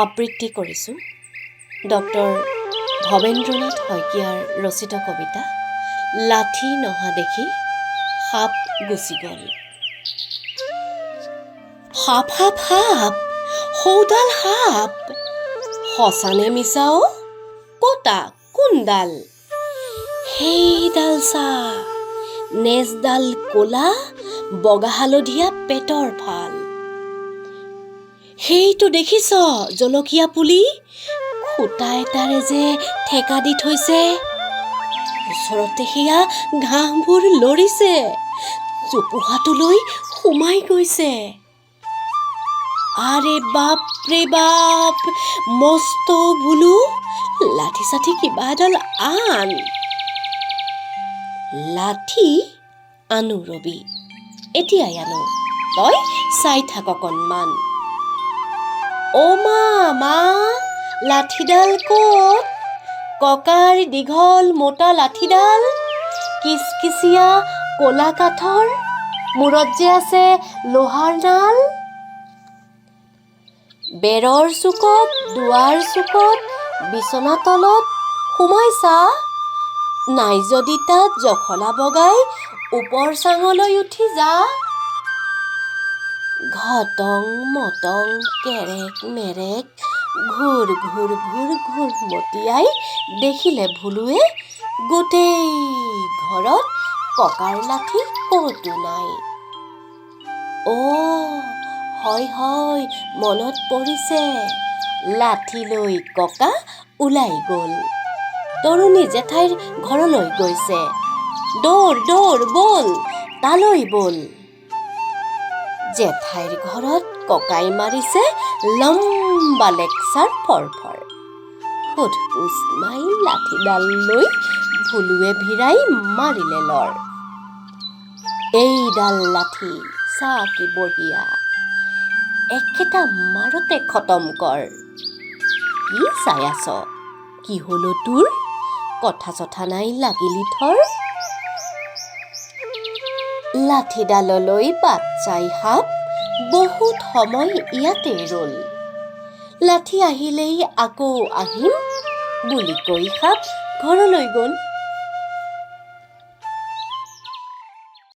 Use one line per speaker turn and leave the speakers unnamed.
আবৃত্তি কৰিছোঁ ডক্টৰ ভবেন্দ্ৰনাথ শইকীয়াৰ ৰচিত কবিতা লাথি নহা দেখি হাপ গুচি গল। হাপ হাপ হাপ সৌডাল হাপ, সঁচানে মিছাও কতা কোনডাল? সেইডাল চা, নেজডাল ক'লা বগা হালধীয়া পেটৰ ফাল। সেইটো দেখিছ জলকীয়া পুলি, খুটা এটাৰে যে ঠেকা দি থৈছে। ওচৰতে সেয়া ঘাঁহবোৰ লৰিছে, জোপোহাটোলৈ সোমাই গৈছে। আৰে বাপ ৰে বাপ, মস্ত বোলো, লাঠি চাঠি কিবা এডাল আন। লাঠি আনো ৰবি, এতিয়াই আনো, তই চাই থাক অকণমান। অ' মা, লাঠিডাল ক'ত? ককাৰ দীঘল মোটা লাঠিডাল, কিচকিচিয়া ক'লা কাঠৰ, মূৰত যে আছে লোহাৰ নাল। বেৰৰ চুকত, দুৱাৰ চুকত, বিচনা তলত সোমাই চা, নাই যদি তাত জখলা বগাই ওপৰ চাঙলৈ উঠি যা। ঘটং মটং কেৰেক মেৰেক ঘূৰ ঘূৰ ঘূৰ ঘূৰ মতিয়াই দেখিলে ভুলুৱে, গোটেই ঘৰত ককাৰ লাঠি ক'তো নাই। হয় মনত পৰিছে, লাঠি লৈ ককা ওলাই গ'ল, তৰুণী জেঠাইৰ ঘৰলৈ গৈছে। দৌৰ দৌৰ বল, তালৈ বল। জেঠাইৰ ঘৰত ককাই মাৰিছে লম্বা লেকচাৰ ফৰফৰ। সোধ পোছ নাই লাঠিডাল লৈ ভুলুৱে ভিৰাই মাৰিলে লৰ। এইডাল লাঠি চা কি বঢ়িয়া, একেটা মাৰতে খতম কৰ। কি চাই আছ, কি হলো তোৰ? কথা চথা নাই লাগিলি থৰ। লাঠিডাললৈ বাট চাই সাপ বহুত সময় ইয়াতে ৰল। লাঠি আহিলেই আকৌ আহিম বুলি কৈ সাপ ঘৰলৈ গ'ল।